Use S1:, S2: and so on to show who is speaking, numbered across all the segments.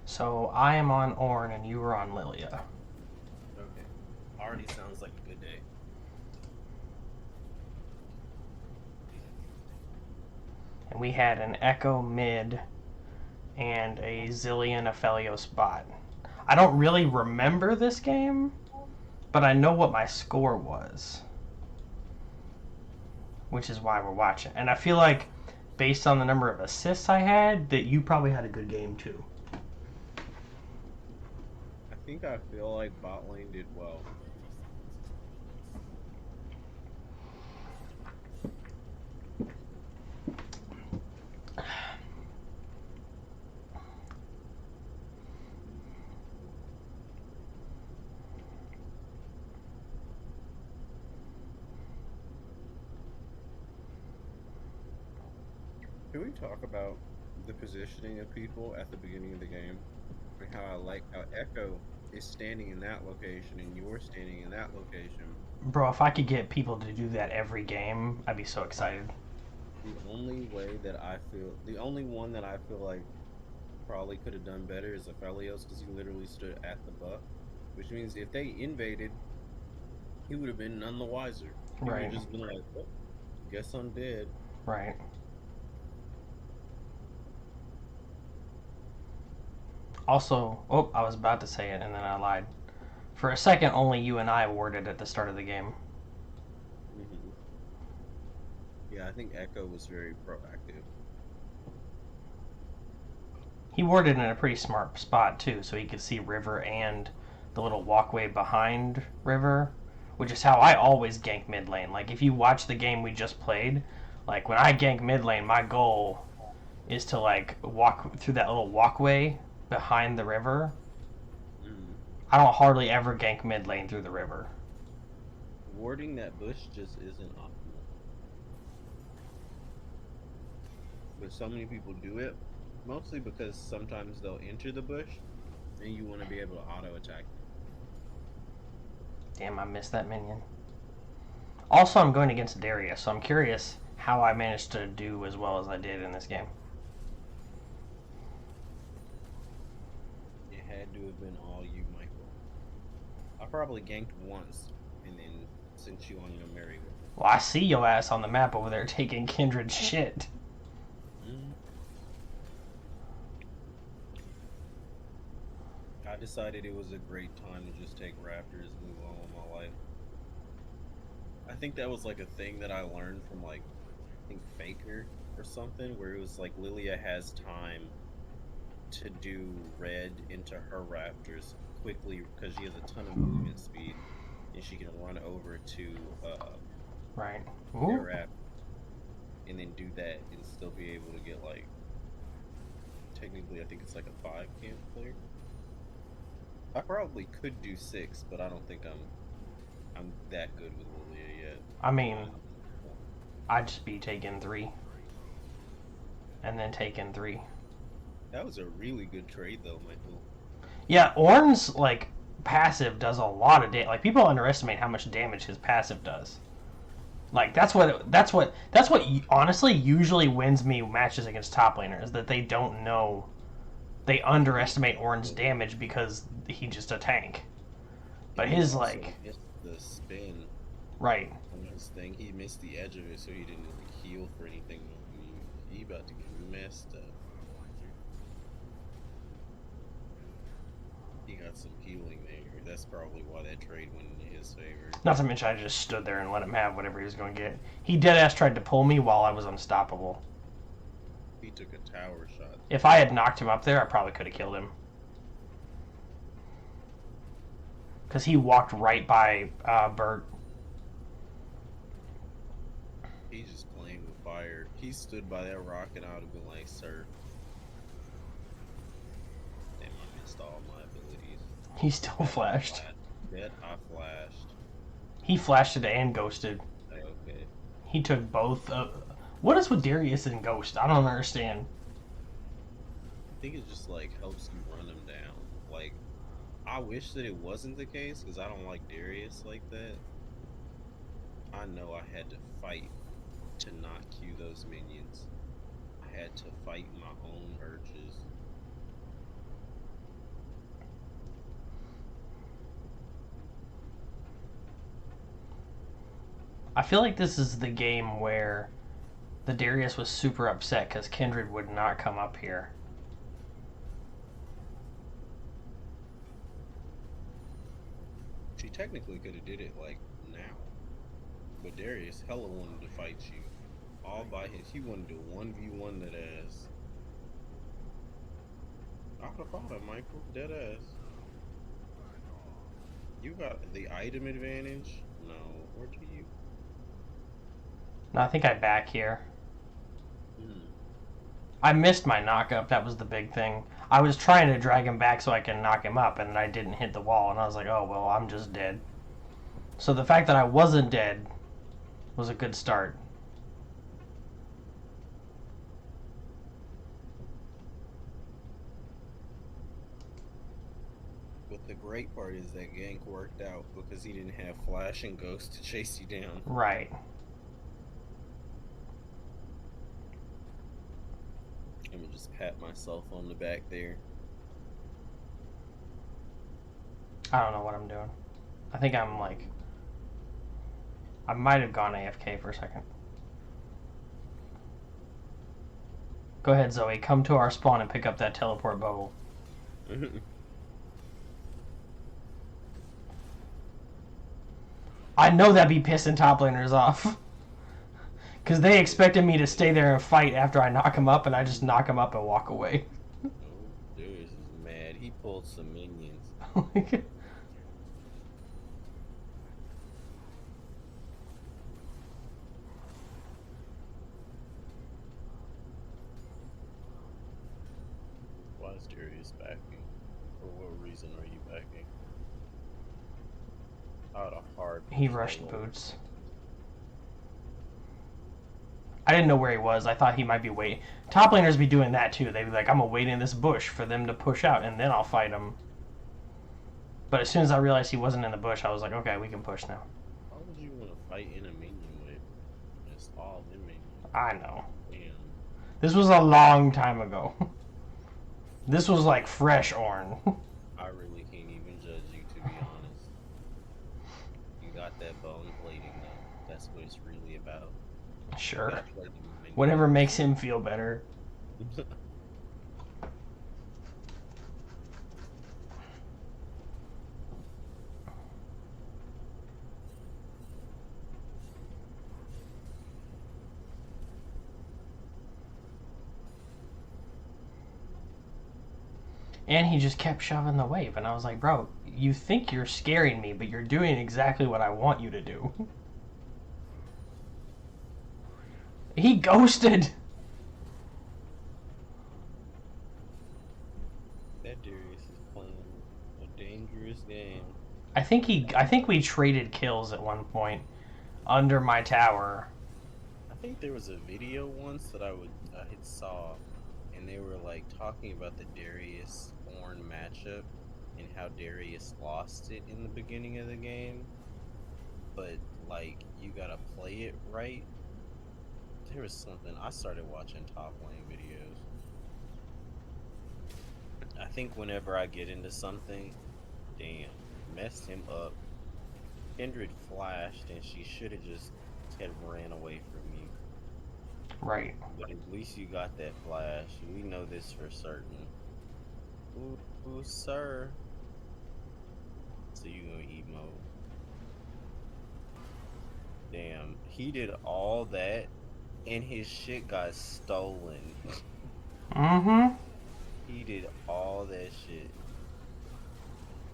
S1: So I am on Ornn and you were on Lilia.
S2: Okay. Already sounds like a good day.
S1: And we had an Echo mid and a Zillion Aphelios bot. I don't really remember this game, but I know what my score was, which is why we're watching. And I feel like, based on the number of assists I had, that you probably had a good game too.
S2: I feel like bot lane did well. Can we talk about the positioning of people at the beginning of the game? And how I like how Echo is standing in that location and you're standing in that location.
S1: Bro, if I could get people to do that every game, I'd be so excited.
S2: The only one that I feel like probably could have done better is Aphelios because he literally stood at the buff, which means if they invaded, he would have been none the wiser. He would have
S1: Right,
S2: just been like, oh, guess I'm dead.
S1: right. Also, oh, I was about to say it and then I lied. For a second, only you and I warded at the start of the game.
S2: Hmm. Yeah, I think Echo was very proactive.
S1: He warded in a pretty smart spot too, so he could see River and the little walkway behind River, which is how I always gank mid lane. Like if you watch the game we just played, like when I gank mid lane, my goal is to like walk through that little walkway behind the river.
S2: Mm.
S1: I don't hardly ever gank mid lane through the river.
S2: Warding that bush just isn't optimal. But so many people do it, mostly because sometimes they'll enter the bush and you want to be able to auto attack them.
S1: Damn, I missed that minion. Also, I'm going against Darius, so I'm curious how I managed to do as well as I did in this game.
S2: It had to have been all you, Michael. I probably ganked once and then sent you on your merry way.
S1: Well, I see your ass on the map over there taking Kindred shit.
S2: Mm. I decided it was a great time to just take Raptors and move on with my life. I think that was like a thing that I learned from like I think Faker or something, where it was like Lilia has time to do red into her Raptors quickly because she has a ton of movement speed and she can run over to
S1: Right.
S2: their
S1: Ooh.
S2: Raptor and then do that and still be able to get like technically I think it's like a 5 camp clear. I probably could do 6, but I don't think I'm that good with Lilia yet.
S1: I
S2: Not
S1: mean,
S2: in this form.
S1: I'd just be taking 3 and then taking 3.
S2: That was a really good trade though, Michael.
S1: Yeah, Ornn's like passive does a lot of damage. Like people underestimate how much damage his passive does. Like that's what honestly usually wins me matches against top laners, that they don't know, they underestimate Ornn's damage because he's just a tank. But
S2: And he
S1: his
S2: also
S1: like
S2: missed the spin
S1: right.
S2: on his thing. He missed the edge of it, so he didn't like, heal for anything. He about to get messed up. He got some healing there. That's probably why that trade went in his favor.
S1: Not to mention I just stood there and let him have whatever he was going to get. He dead ass tried to pull me while I was unstoppable.
S2: He took a tower shot
S1: If
S2: too.
S1: I had knocked him up there, I probably could have killed him. Because he walked right by Bert.
S2: He's just playing with fire. He stood by that rock and I would have been like, sir. Damn, I missed all my abilities.
S1: He still flashed.
S2: That I flashed.
S1: He flashed it and ghosted.
S2: Okay.
S1: He took both. What is with Darius and Ghost? I don't understand.
S2: I think it just like helps you run them down. Like, I wish that it wasn't the case because I don't like Darius like that. I know I had to fight to not queue those minions. I had to fight my own urges.
S1: I feel like this is the game where the Darius was super upset because Kindred would not come up here.
S2: She technically could have did it like now, but Darius hella wanted to fight you, all by his. He wanted to 1v1 that ass. I would have fought him, Michael. Dead ass. You got the item advantage? No. Where do you?
S1: No, I think I back here.
S2: Hmm.
S1: I missed my knock up. That was the big thing. I was trying to drag him back so I can knock him up, and then I didn't hit the wall, and I was like, oh, well, I'm just dead. So the fact that I wasn't dead was a good start.
S2: But the great part is that gank worked out because he didn't have Flash and Ghost to chase you down.
S1: Right.
S2: Let me just pat myself on the back there.
S1: I don't know what I'm doing. I think I'm like... I might have gone AFK for a second. Go ahead, Zoe. Come to our spawn and pick up that teleport bubble. I know that'd be pissing top laners off. Because they expected me to stay there and fight after I knock him up, and I just knock him up and walk away.
S2: Oh, Darius is mad. He pulled some minions. Why is Darius backing? For what reason are you backing? Out of hard.
S1: He rushed boots. I didn't know where he was. I thought he might be waiting. Top laners be doing that too. They'd be like, I'm gonna wait in this bush for them to push out, and then I'll fight them. But as soon as I realized he wasn't in the bush, I was like, okay, we can push now.
S2: Why would you want to fight in a minion with? It's all them minions.
S1: I know.
S2: Damn.
S1: This was a long time ago. This was like fresh Ornn.
S2: I really can't even judge you, to be honest. You got that bone plating though. That's what it's really about.
S1: Sure. Whatever makes him feel better. And he just kept shoving the wave, and I was like, bro, you think you're scaring me, but you're doing exactly what I want you to do. He ghosted!
S2: That Darius is playing a dangerous game.
S1: I think we traded kills at one point under my tower.
S2: I think there was a video once that I had saw, and they were like talking about the Darius Ornn matchup and how Darius lost it in the beginning of the game, but like you gotta play it right. There was something I started watching top lane videos. I think whenever I get into something, damn, messed him up. Kindred flashed and she should have just had ran away from you.
S1: Right.
S2: But at least you got that flash. We know this for certain. Ooh, sir. So you gonna emo. Damn, he did all that and his shit got stolen.
S1: Mm-hmm.
S2: He did all that shit.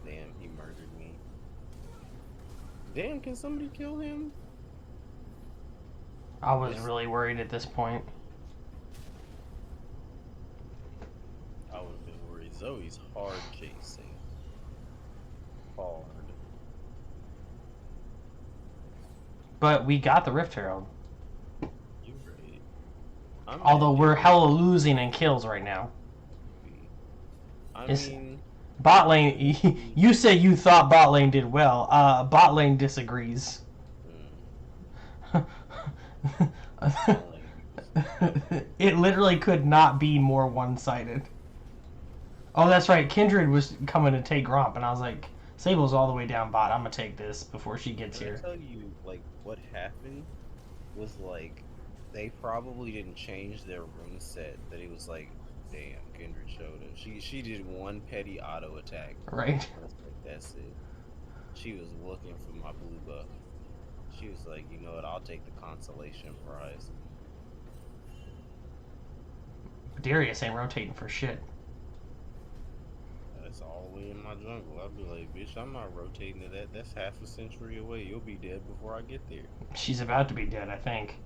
S2: Damn, he murdered me. Damn, can somebody kill him?
S1: I was really worried at this point.
S2: I would have been worried. Zoe's hard chasing. Hard.
S1: But we got the Rift Herald.
S2: You right.
S1: Although we're hella losing in kills right now.
S2: I
S1: It's-
S2: mean,
S1: Bot lane, you said you thought bot lane did well. Bot lane disagrees. It literally could not be more one-sided. Oh, that's right. Kindred was coming to take Gromp, and I was like, Sable's all the way down bot. I'm gonna take this before she gets
S2: When I
S1: here.
S2: tell you, like, what happened was, like, they probably didn't change their rune set. That it was like, damn, Kindred showed up. She did one petty auto attack.
S1: Right?
S2: And I was like, that's it. She was looking for my blue buff. She was like, you know what? I'll take the consolation prize.
S1: Darius ain't rotating for shit.
S2: That's all the way in my jungle. I'd be like, bitch, I'm not rotating to that. That's half a century away. You'll be dead before I get there.
S1: She's about to be dead, I think.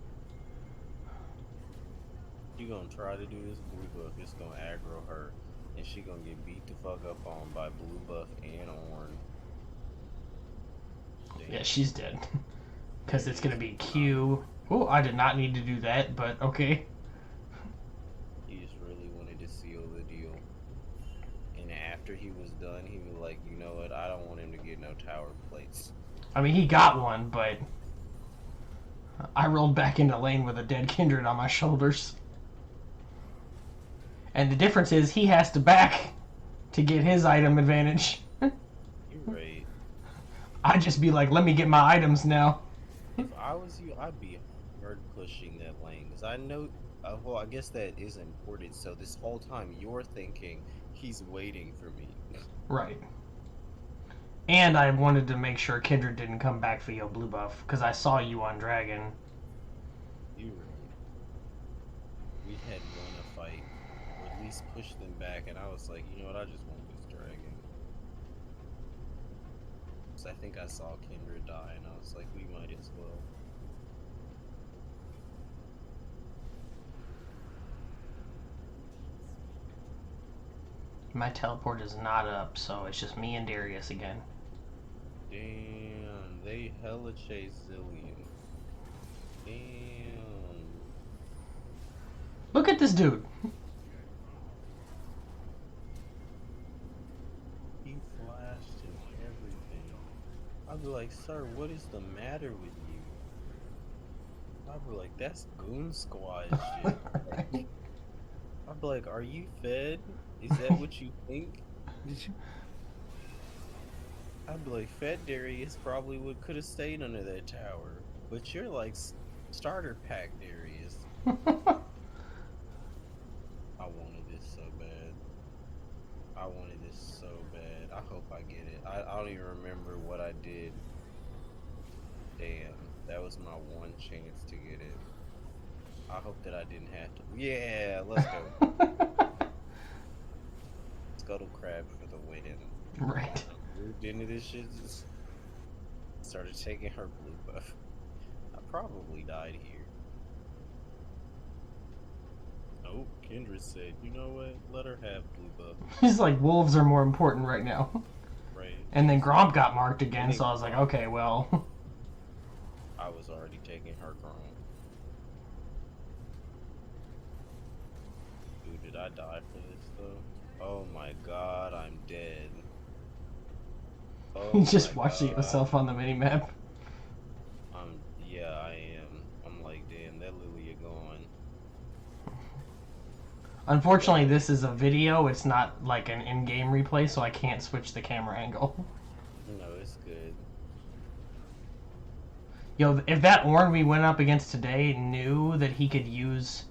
S2: You gonna try to do this blue buff, it's gonna aggro her, and she gonna get beat the fuck up on by blue buff and Ornn. Damn.
S1: Yeah, she's dead. Because it's gonna be Q. Oh, I did not need to do that, but okay.
S2: He just really wanted to seal the deal. And after he was done, he was like, you know what, I don't want him to get no tower plates.
S1: I mean, he got one, but I rolled back into lane with a dead Kindred on my shoulders. And the difference is he has to back to get his item advantage.
S2: You're right.
S1: I'd just be like, let me get my items now.
S2: If I was you, I'd be hard pushing that lane. Because I know, well, I guess that is important. So this whole time you're thinking, he's waiting for me.
S1: Right. And I wanted to make sure Kindred didn't come back for your blue buff, because I saw you on Dragon.
S2: You're right. We had won a fight, or at least pushed them back, and I was like, you know what, I just want this dragon. So I think I saw Kindred die, and I was like, we might as well.
S1: My teleport is not up, so it's just me and Darius again.
S2: Damn, they hella chase Zillion. Damn.
S1: Look at this dude.
S2: He flashed and everything. I'd be like, sir, what is the matter with you? I'd be like, that's goon squad shit. Like, I'd be like, are you fed? Is that what you think? I'd be like, fed Darius probably could have stayed under that tower. But you're like starter pack Darius. I wanted this so bad. I wanted this so bad. I hope I get it. I don't even remember what I did. Damn, that was my one chance to get it. I hope that I didn't have to. Yeah, let's go. Scuttle crab for the win.
S1: Right.
S2: Moved into this shit, just started taking her blue buff. I probably died here. Oh, Kendra said, you know what? Let her have blue buff.
S1: He's like, wolves are more important right now.
S2: Right.
S1: And then Gromp got marked again, so I was like, okay, well.
S2: I was already taking her Grom. Dude, did I die for this though? Oh my god, I'm dead. Oh
S1: You just
S2: my
S1: watching
S2: God.
S1: yourself on the minimap.
S2: Yeah, I am. I'm like, damn, that Lilia gone.
S1: Unfortunately, this is a video. It's not like an in-game replay, so I can't switch the camera angle.
S2: No, it's good.
S1: Yo, if that Ornn we went up against today knew that he could use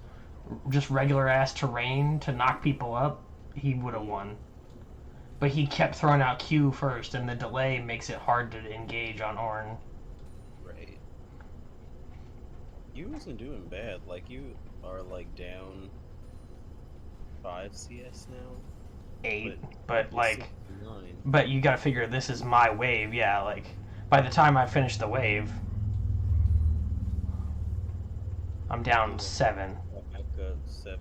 S1: just regular-ass terrain to knock people up, he would have won. But he kept throwing out Q first, and the delay makes it hard to engage on Ornn.
S2: Right. You wasn't doing bad. Like, you are, like, down 5 CS now?
S1: 8, but like...
S2: 69.
S1: But you gotta figure this is my wave, yeah, like... By the time I finish the wave... I'm down 7.
S2: Back up 7.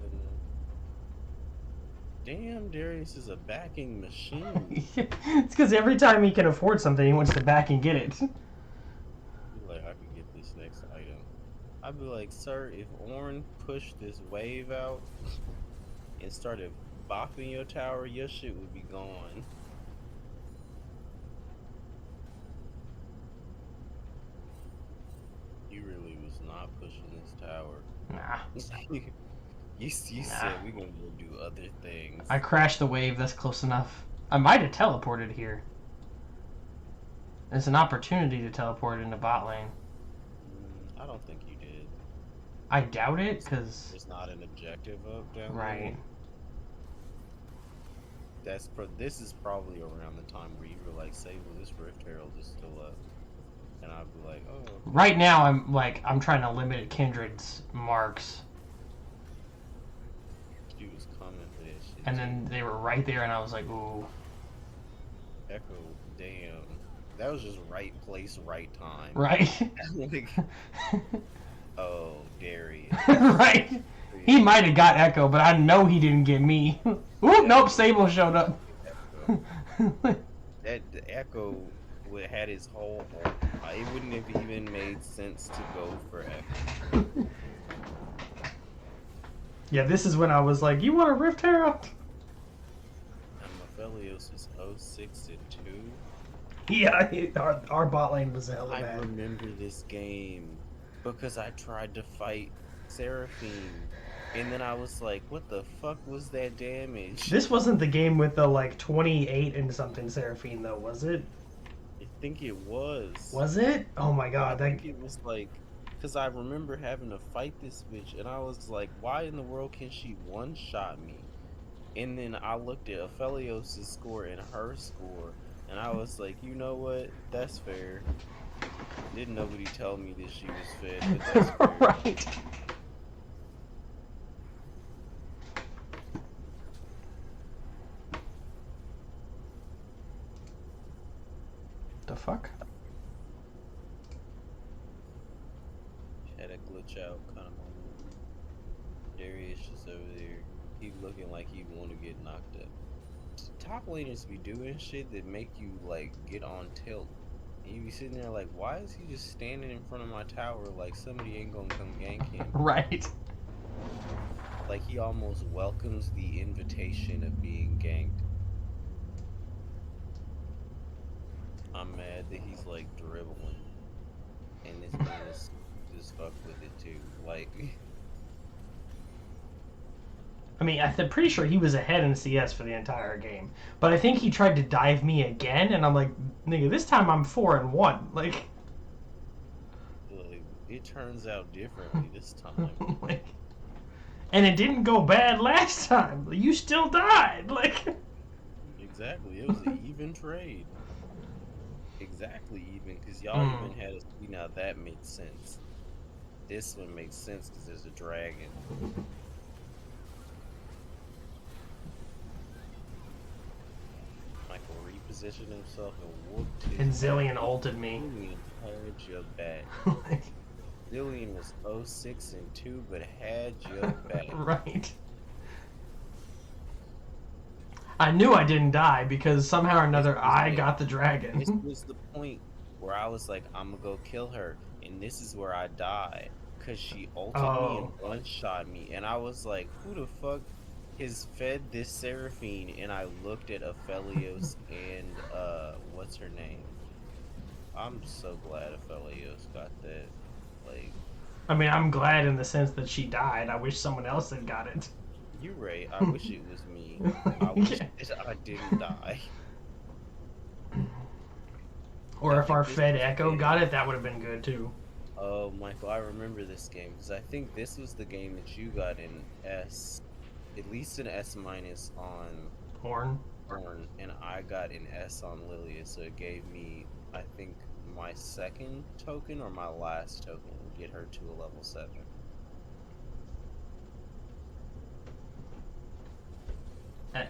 S2: Damn, Darius is a backing machine.
S1: It's because every time he can afford something, he wants to back and get it.
S2: Be like, I could get this next item. I'd be like, sir, if Ornn pushed this wave out and started bopping your tower, your shit would be gone. You really was not pushing this tower.
S1: Nah.
S2: You said we gonna go do other things.
S1: I crashed the wave, that's close enough. I might have teleported here. It's an opportunity to teleport into bot lane.
S2: I don't think you did.
S1: I doubt it, because...
S2: There's not an objective up down
S1: Right.
S2: there. This is probably around the time where you were like, "Say, well, this Rift Herald is still up," and I'd be like, "Oh." Okay.
S1: Right now, I'm trying to limit Kindred's marks.
S2: She was coming for that shit.
S1: And then they were right there, and I was like, ooh.
S2: Echo, damn. That was just right place, right time.
S1: Right?
S2: Like, oh, Darius.
S1: Right. He might have got Echo, but I know he didn't get me. Ooh, yeah. Nope, Sable showed up.
S2: The Echo had his whole... It wouldn't have even made sense to go for Echo.
S1: Yeah, this is when I was like, you want a Rift Herald?
S2: Aphelios was 0-6-2.
S1: Yeah, our bot lane was hella bad.
S2: I remember this game because I tried to fight Seraphine, and then I was like, what the fuck was that damage?
S1: This wasn't the game with the, like, 28 and something Seraphine, though, was it?
S2: I think it was.
S1: Was it? Oh my god.
S2: I think it was like... Because I remember having to fight this bitch, and I was like, why in the world can she one-shot me? And then I looked at Aphelios' score and her score, and I was like, you know what? That's fair. Didn't nobody tell me that she was fed, but that's fair.
S1: Right. The fuck?
S2: Had a glitch out kind of moment. Darius just over there. He looking like he want to get knocked up. Top laners be doing shit that make you like get on tilt. And you be sitting there like, why is he just standing in front of my tower like somebody ain't gonna come gank him?
S1: Right.
S2: Like he almost welcomes the invitation of being ganked. I'm mad that he's like dribbling, and this man is just fucked with it too. Like,
S1: I mean, I'm pretty sure he was ahead in CS for the entire game, but I think he tried to dive me again, and I'm like, nigga, this time I'm 4-1. Like,
S2: it turns out differently this time.
S1: like, and it didn't go bad last time. You still died. Like,
S2: exactly, it was an even trade. Exactly even, because y'all even had a see. Now that makes sense. This one makes sense because there's a dragon. Michael repositioned himself and whooped his...
S1: And Zillion ulted me.
S2: Zillion had your back. Zillion was 0-6-2, but had your back.
S1: Right. I knew I didn't die because somehow or another I got the dragon.
S2: This was the point where I was like, I'm gonna go kill her, and this is where I die. Because she ulted me and one-shot me, and I was like, who the fuck has fed this Seraphine? And I looked at Aphelios and, what's her name? I'm so glad Aphelios got that. Like,
S1: I mean, I'm glad in the sense that she died. I wish someone else had got it.
S2: You're right. I wish it was me. I wish that I didn't die.
S1: Or if our Fed Echo got it, that would have been good too.
S2: Oh, Michael, I remember this game because I think this was the game that you got in S, at least an S- on
S1: Ornn,
S2: and I got an S on Lilia, so it gave me, I think, my second token or my last token to get her to a level 7.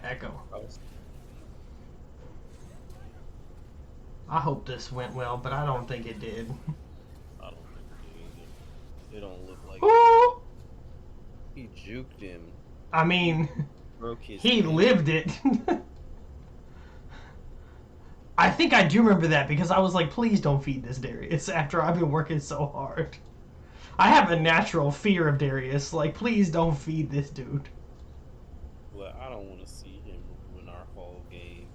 S1: Echo. I hope this went well, but I don't think it did.
S2: I don't think it did either. It don't look like
S1: Ooh!
S2: He juked him.
S1: I mean,
S2: Broke his
S1: he
S2: head.
S1: lived it. I think I do remember that because I was like, please don't feed this Darius after I've been working so hard. I have a natural fear of Darius. Like, please don't feed this dude.
S2: Well, I don't want to see him win our whole game.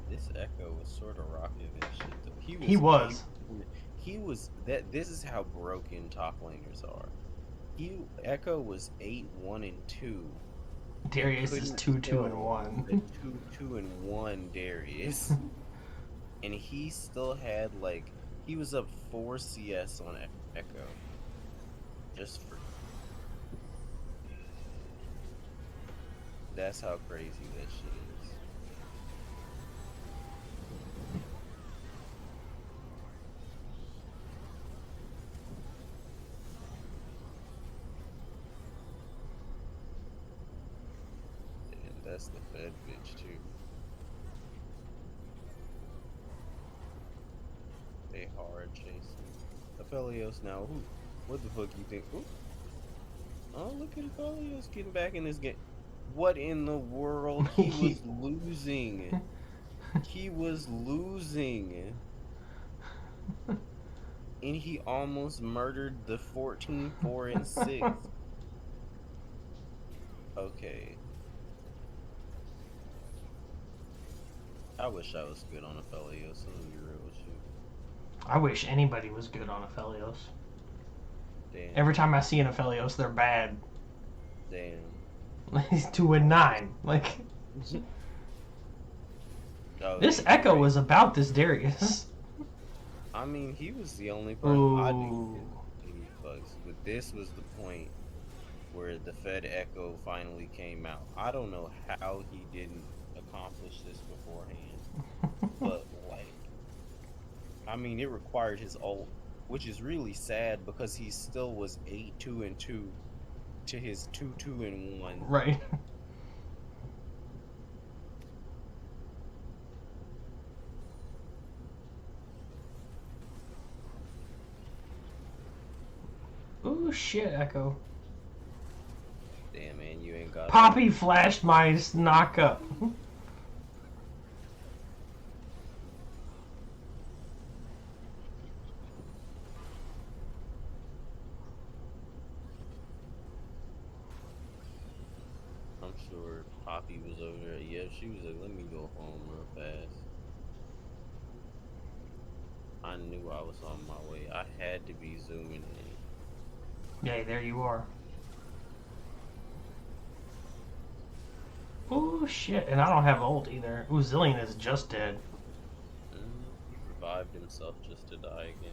S2: This Echo was sort of rocking and shit though.
S1: He was.
S2: He was that. This is how broken top laners are. Echo was 8-1-2,
S1: Darius is
S2: couldn't
S1: 2-2-1.
S2: the 2-2-1 Darius, and he still had like he was up 4 CS on Echo, just for that's how crazy that shit is. And that's the Fed bitch too. They hard chasing. Aphelios now. Who? What the fuck you think? Ooh. Oh, look at Aphelios getting back in this game. What in the world? He was losing. He was losing. And he almost murdered the 14, 4, and 6. Okay. I wish I was good on Aphelios. I'm gonna be real with you.
S1: I wish anybody was good on Aphelios.
S2: Damn.
S1: Every time I see an Aphelios, they're bad.
S2: Damn.
S1: He's 2-9. Like
S2: Oh,
S1: this
S2: he's
S1: Echo
S2: great.
S1: was about this Darius.
S2: I mean, he was the only person I
S1: Ooh.
S2: do any fucks. But this was the point where the Fed Echo finally came out. I don't know how he didn't accomplish this beforehand, but like, I mean, it required his ult, which is really sad because he still was 8-2-2 to his 2-2-1.
S1: Right. Ooh, shit, Echo.
S2: Damn, man, you ain't got
S1: Poppy flashed my knock up.
S2: I'm sure Poppy was over there. Yeah, she was like, let me go home real fast. I knew I was on my way. I had to be zooming in.
S1: Yeah, there you are. Oh shit, and I don't have ult either. Ooh, Zillion is just dead.
S2: He revived himself just to die again.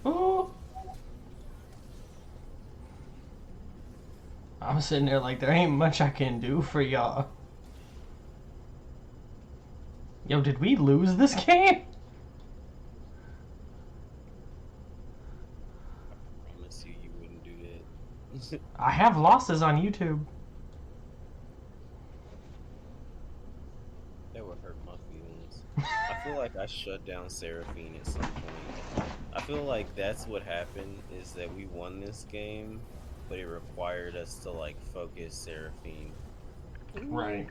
S1: Ooh. I'm sitting there like there ain't much I can do for y'all. Yo, did we lose this game?
S2: I promise you wouldn't do that.
S1: I have losses on YouTube.
S2: That would hurt my feelings. I feel like I shut down Seraphine at some point. I feel like that's what happened, is that we won this game, but it required us to like focus Seraphine.
S1: Right.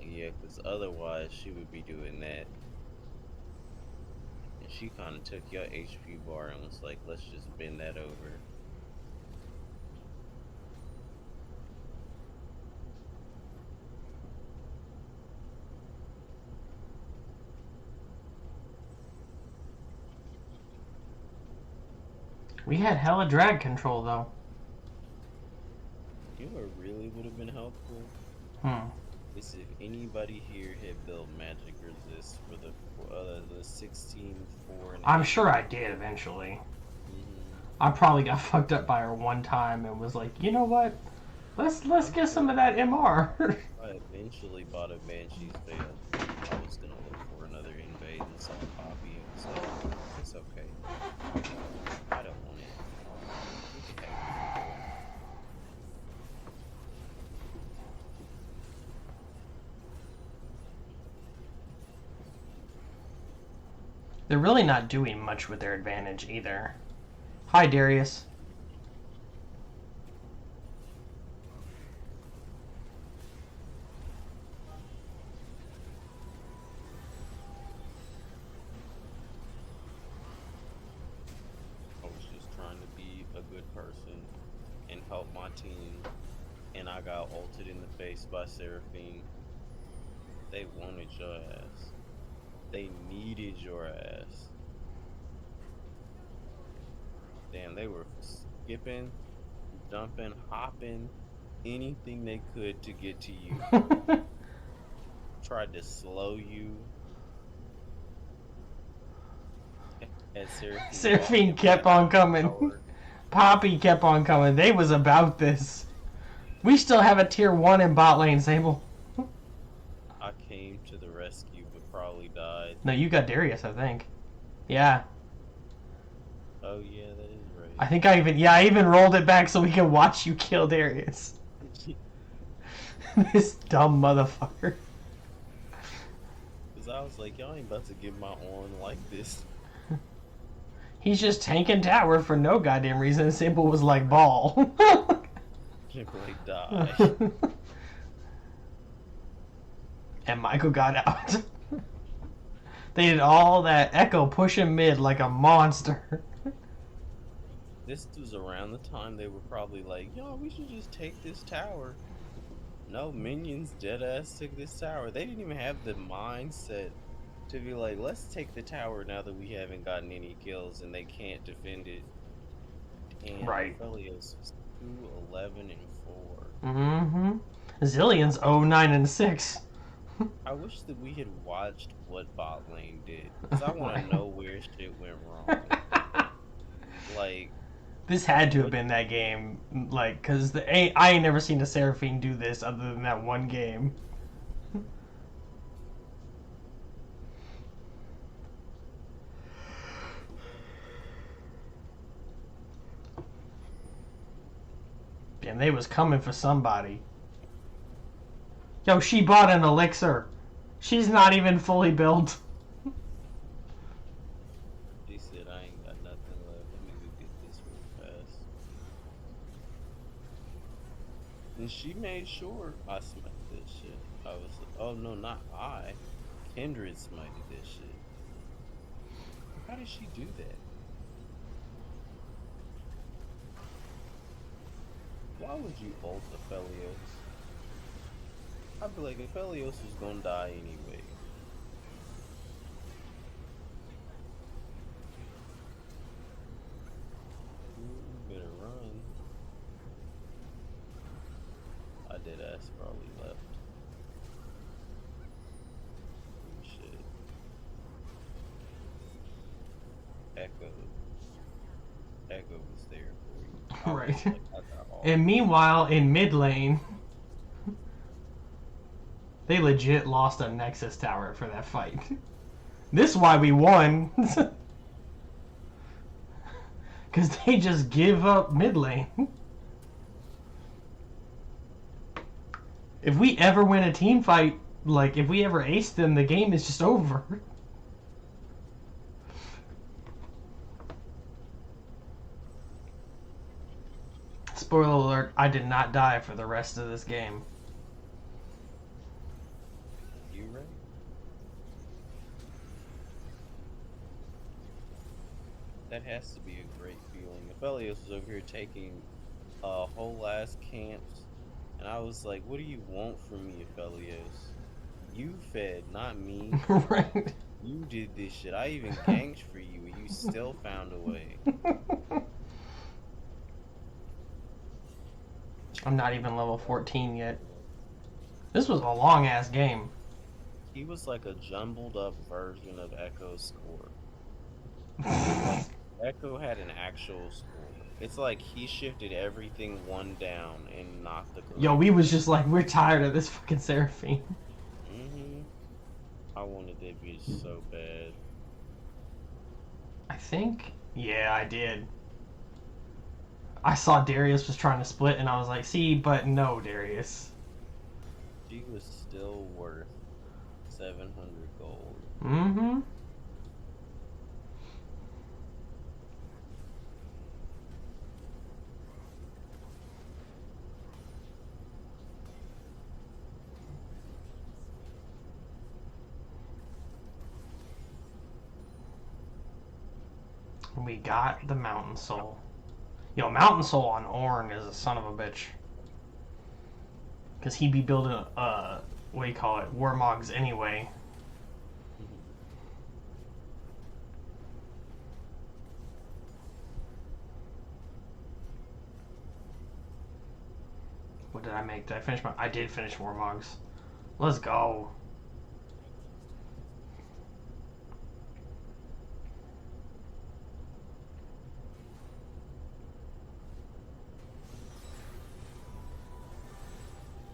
S2: Yeah, because otherwise she would be doing that. And she kind of took your HP bar and was like, let's just bend that over.
S1: We had hella drag control though.
S2: You know what really would have been helpful? Is if anybody here had built magic resist for the 16, 4, and
S1: I'm
S2: 8.
S1: sure I did eventually.
S2: Mm-hmm.
S1: I probably got fucked up by her one time and was like, you know what? Let's get some of that MR.
S2: I eventually bought a Banshee's Veil. I was gonna look for another invade and saw Poppy and was like, it's okay. I don't want it. We can have it.
S1: They're really not doing much with their advantage either. Hi, Darius.
S2: I was just trying to be a good person and help my team, and I got ulted in the face by Seraphine. They wanted your ass. They needed your ass. damn, they were skipping, jumping, hopping, anything they could to get to you. Tried to slow you. Had Seraphine
S1: Seraphine
S2: walking
S1: kept
S2: back
S1: on coming.
S2: tower.
S1: Poppy kept on coming. They was about this. We still have a tier 1 in bot lane, Sable.
S2: I came to the rescue, but probably died.
S1: No, you got Darius, I think. Yeah.
S2: Oh yeah, that is right.
S1: I think I even rolled it back so we can watch you kill Darius. This dumb motherfucker.
S2: Cause I was like, y'all ain't about to get my Ornn like this.
S1: He's just tanking tower for no goddamn reason. Sable was like, ball.
S2: Simply die.
S1: And Michael got out. They did all that Echo pushing mid like a monster.
S2: This was around the time they were probably like, yo, we should just take this tower. No, minions deadass took this tower. They didn't even have the mindset to be like, let's take the tower now that we haven't gotten any kills and they can't defend it. And
S1: Right.
S2: Felios was 2-11-4.
S1: Mm-hmm. Zillion's 0-9-6.
S2: I wish that we had watched what bot lane did. Because I want
S1: Right.
S2: to know where shit went wrong. Like,
S1: This had to have been that game, like, because I ain't never seen a Seraphine do this other than that one game. Damn, they was coming for somebody. Yo, she bought an elixir. She's not even fully built.
S2: she said, I ain't got nothing left. Let me go get this real fast. And she made sure I smacked this shit. I was like, oh no, not I. Kindred smited this shit. How did she do that? Why would you ult Aphelios? I'd be like, Aphelios was gonna die anyway. You better run. I did ass probably left. Oh, shit. Echo was there for you. I was
S1: Right.
S2: like, I got all
S1: And meanwhile, in mid lane, they legit lost a Nexus tower for that fight. This is why we won. Because they just give up mid lane. If we ever win a team fight, like, if we ever ace them, the game is just over. Spoiler alert, I did not die for the rest of this game.
S2: you ready? That has to be a great feeling. Aphelios was over here taking whole ass camps, and I was like, what do you want from me, Aphelios? You fed, not me.
S1: Right.
S2: You did this shit. I even ganked for you, and you still found a way.
S1: I'm not even level 14 yet. This was a long ass game.
S2: He was like a jumbled up version of Echo's score. Like, Echo had an actual score. It's like he shifted everything one down and knocked the.
S1: Yo, we was just like, we're tired of this fucking Seraphine.
S2: I wanted that bitch so bad.
S1: I think, yeah, I did. I saw Darius was trying to split, and I was like, see, but no, Darius.
S2: She was still worth 700 gold.
S1: Mm-hmm. We got the Mountain Soul. Yo, Mountain Soul on Ornn is a son of a bitch. Because he'd be building, what do you call it, Warmogs anyway. What did I make? Did I finish my... I did finish more mugs. Let's go.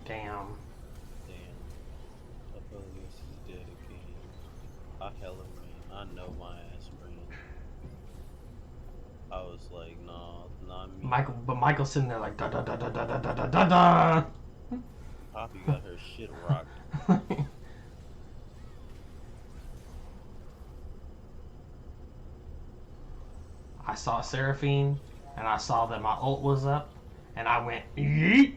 S1: Damn.
S2: I feel like this is dead again. I hella ran. I know my ass ran. I was like, nah, not me.
S1: Michael's sitting there like da da da da da da da da da da.
S2: Poppy got her shit rocked.
S1: I saw Seraphine, and I saw that my ult was up, and I went yeet.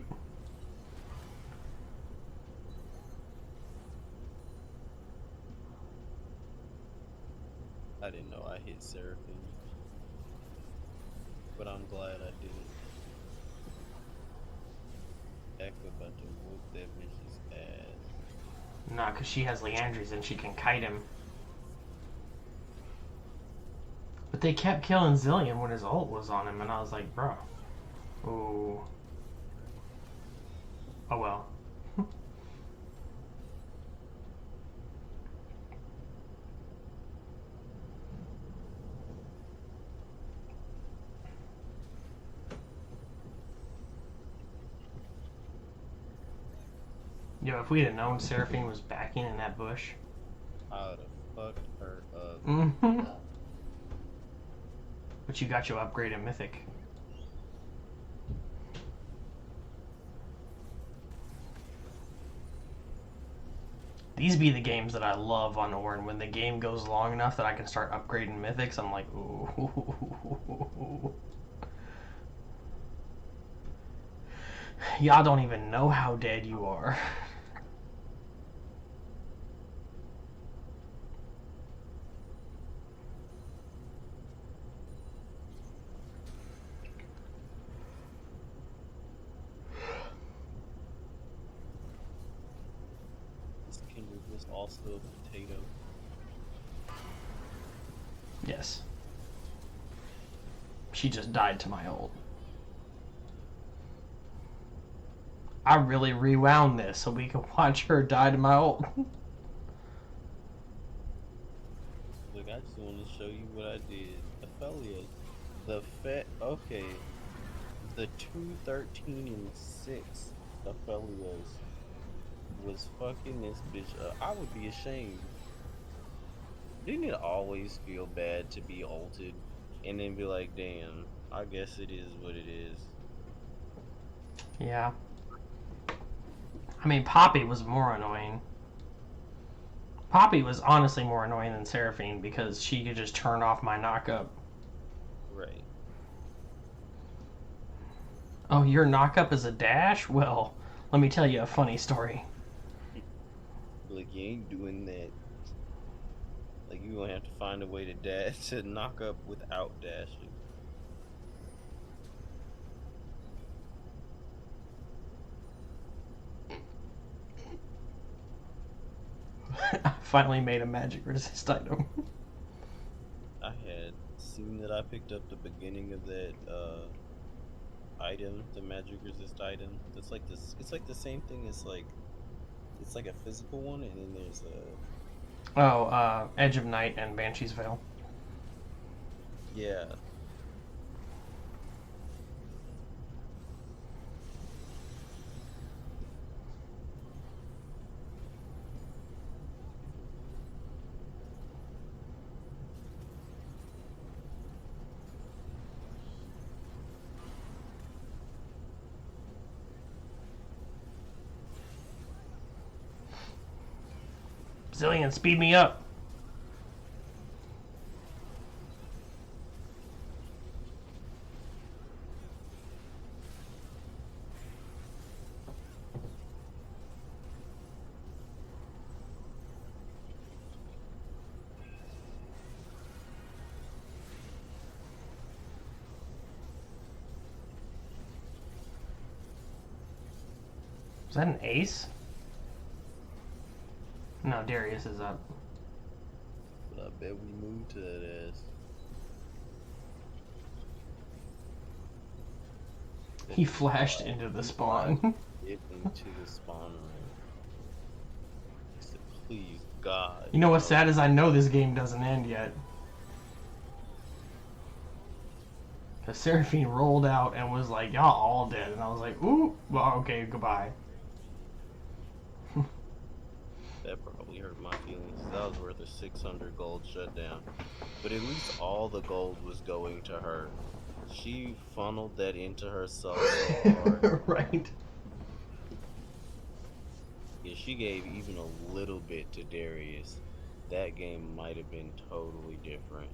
S2: I didn't know I hit Seraphine, but I'm glad I did. Echo about to whoop that bitch's ass.
S1: Nah, cause she has Leandries and she can kite him. But they kept killing Zillion when his ult was on him, and I was like, bro. Ooh. Oh well. Yo, if we had known Seraphine was backing in that bush.
S2: I would have fucked her up.
S1: Mm-hmm. But you got your upgrade in Mythic. These be the games that I love on Ornn. When the game goes long enough that I can start upgrading Mythics, I'm like, ooh. Y'all don't even know how dead you are.
S2: This Kindred was also a potato.
S1: Yes. She just died to my ult. I really rewound this so we can watch her die to my ult.
S2: Look, I just want to show you what I did. Affiliate. Okay. The 213 and 6 Aphelios was fucking this bitch up. I would be ashamed. Didn't it always feel bad to be ulted and then be like, damn, I guess it is what it is?
S1: Yeah. I mean, Poppy was more annoying. Poppy was honestly more annoying than Seraphine because she could just turn off my knockup.
S2: Right.
S1: Oh, your knockup is a dash? Well, let me tell you a funny story.
S2: Like, you ain't doing that. Like, you gonna have to find a way to dash to knock up without dashing.
S1: I finally made a magic resist item.
S2: I had seen that I picked up the beginning of that item, the magic resist item. That's like this. It's like the same thing as like, it's like a physical one, and then there's a.
S1: Oh, Edge of Night and Banshee's Veil.
S2: Yeah.
S1: Zillion, speed me up. Is that an ace? No, Darius is up.
S2: But I bet we moved to that ass.
S1: He flashed into the spawn.
S2: Get into the spawn room. He said, please, God,
S1: You know what's
S2: no.
S1: sad is I know this game doesn't end yet. Because Seraphine rolled out and was like, y'all all dead. And I was like, ooh, well, okay, goodbye.
S2: That probably hurt my feelings. That was worth a 600 gold shutdown. But at least all the gold was going to her. She funneled that into herself so hard.
S1: Right.
S2: If she gave even a little bit to Darius, that game might have been totally different.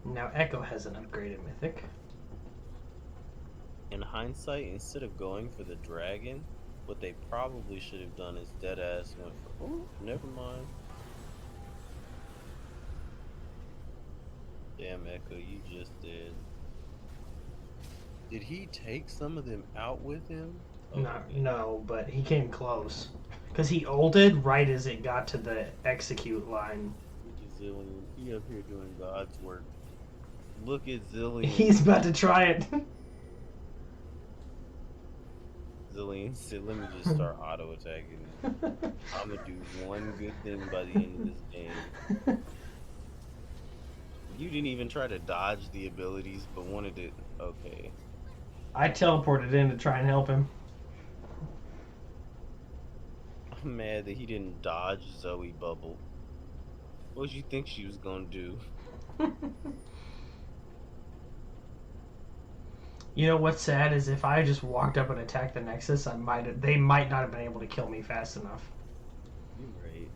S1: Now Echo has an upgraded mythic.
S2: In hindsight, instead of going for the dragon, what they probably should have done is deadass went for. Oh, never mind. Damn, Echo, you just did. Did he take some of them out with him? Oh,
S1: No,
S2: man.
S1: no, but he came close. Because he ulted right as it got to the execute line.
S2: Look at Zillion. He up here doing God's work. Look at Zillion.
S1: He's about to try it.
S2: Zillion said, let me just start auto attacking. I'm gonna do one good thing by the end of this game. You didn't even try to dodge the abilities, but wanted to. Okay.
S1: I teleported in to try and help him.
S2: I'm mad that he didn't dodge Zoe Bubble. What did you think she was gonna do?
S1: You know what's sad is if I just walked up and attacked the Nexus, they might not have been able to kill me fast enough.
S2: You're right.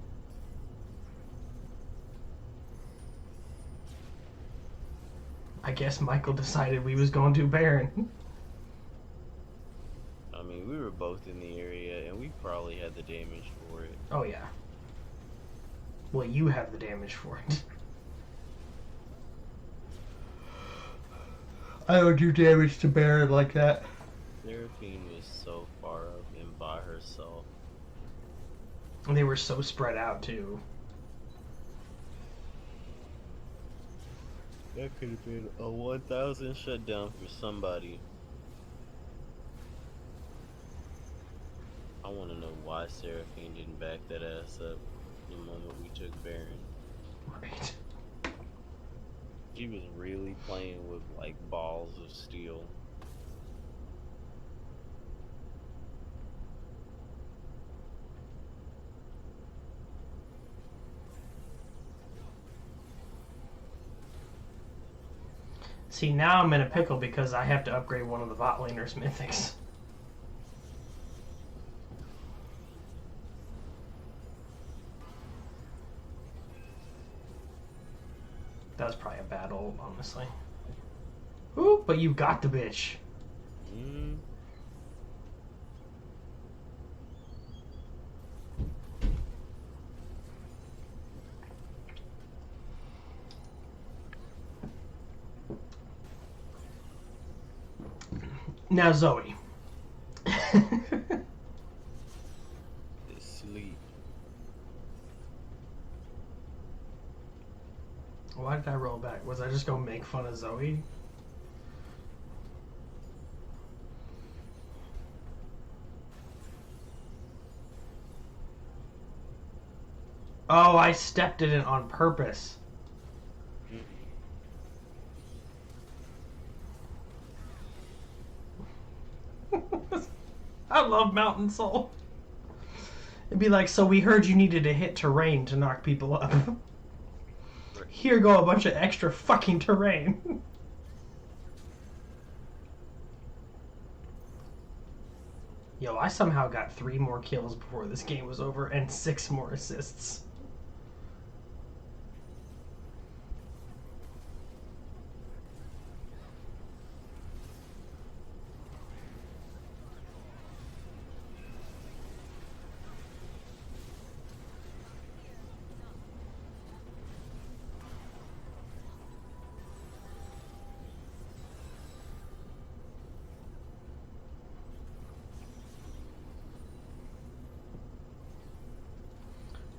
S1: I guess Michael decided we was going to Baron.
S2: I mean, we were both in the area, and we probably had the damage for it.
S1: Oh yeah. Well, you have the damage for it. I don't do damage to Baron like that.
S2: Seraphine was so far up and by herself.
S1: And they were so spread out too.
S2: That could have been a 1,000 shutdown for somebody. I want to know why Seraphine didn't back that ass up the moment we took Baron.
S1: Right.
S2: She was really playing with like balls of steel.
S1: See, now I'm in a pickle because I have to upgrade one of the bot laner's mythics. That was probably a bad ult, honestly. Ooh, but you got the bitch.
S2: Mm.
S1: Now Zoe.
S2: Sleep.
S1: Why did I roll back? Was I just gonna make fun of Zoe? Oh, I stepped in it on purpose. I love Mountain Soul. It'd be like, so we heard you needed to hit terrain to knock people up. Here go a bunch of extra fucking terrain. Yo, I somehow got 3 more kills before this game was over and 6 more assists.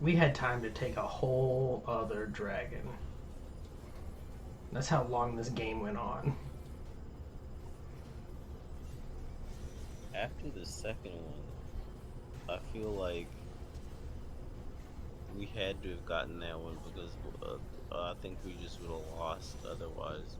S1: We had time to take a whole other dragon. That's how long this game went on.
S2: After the second one, I feel like we had to have gotten that one because I think we just would have lost otherwise.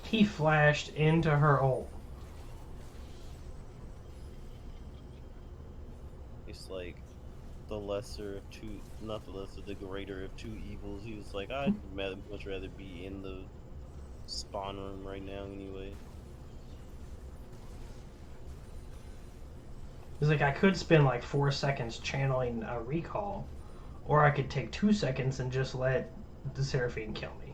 S1: He flashed into her ult.
S2: It's like the lesser of two, not the lesser, the greater of two evils. He was like, I'd much rather be in the spawn room right now anyway.
S1: He's like, I could spend like 4 seconds channeling a recall, or I could take 2 seconds and just let the Seraphine kill me.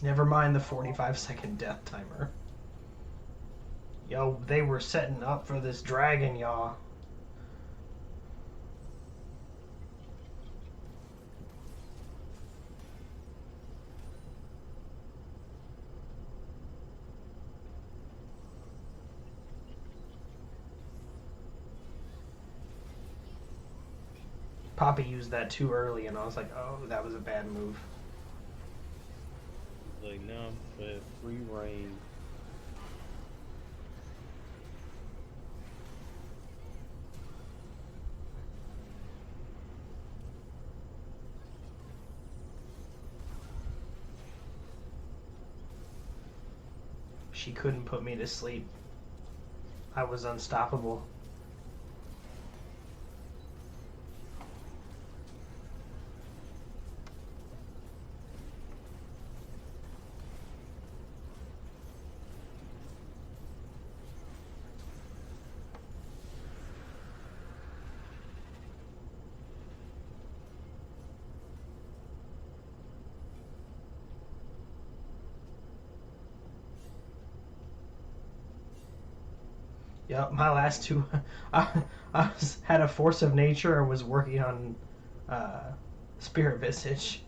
S1: Never mind the 45-second death timer. Yo, they were setting up for this dragon, y'all. Poppy used that too early, and I was like, oh, that was a bad move.
S2: Like, now I'm at free reign.
S1: She couldn't put me to sleep. I was unstoppable. Yep, my last two, had a force of nature and was working on spirit visage.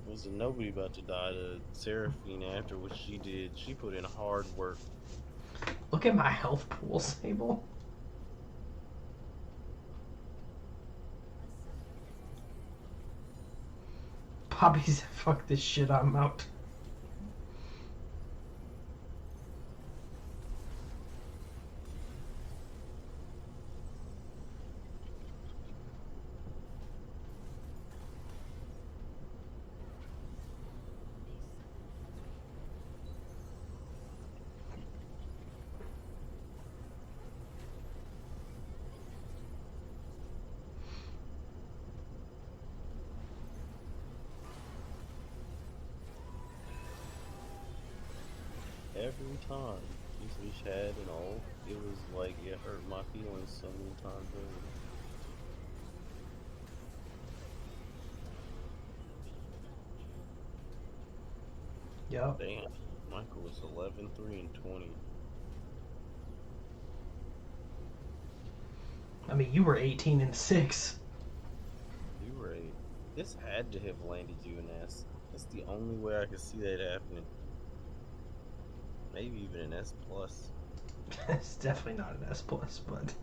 S2: Wasn't nobody about to die to Seraphine after what she did. She put in hard work.
S1: Look at my health pool, Sable. Poppy said, fuck this shit, I'm out.
S2: Every time this bitch had an ult, it was like it hurt my feelings so many times over.
S1: Yep.
S2: Damn, Michael was 11, 3, and 20.
S1: I mean, you were 18 and 6.
S2: You were a. This had to have landed you an S. That's the only way I could see that happening. Maybe even an S plus.
S1: It's definitely not an S plus, but